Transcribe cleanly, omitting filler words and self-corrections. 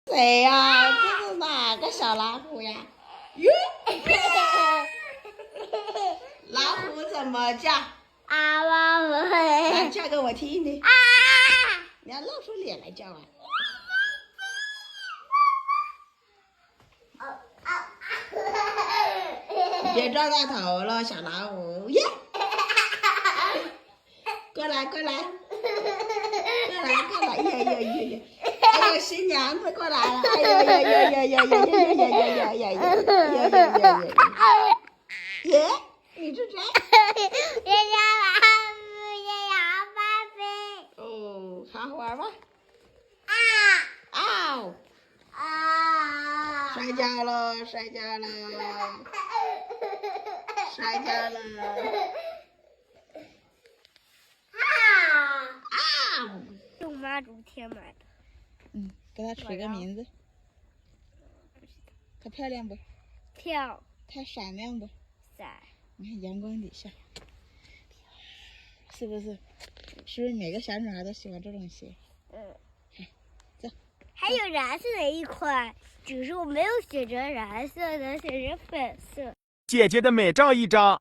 谁呀？这是哪个小老虎呀？哟，老虎怎么叫？啊，妈妈。来叫给我听听。啊！你要露出脸来叫啊！别撞到头了，小老虎耶！过来，过来，过来，过来！呀！哎呦，新娘子过来了！哎呦呀！耶！你是谁？哦，好好玩吧？啊！摔跤了，摔跤了，摔跤了！用妈祖天买的。给它取个名字。它漂亮不？跳它闪亮不？伞。你看阳光底下，是不是？是不是每个小女孩都喜欢这种鞋？走。还有蓝色的一款，只是我没有写成蓝色的，写成粉色。姐姐的美照一张。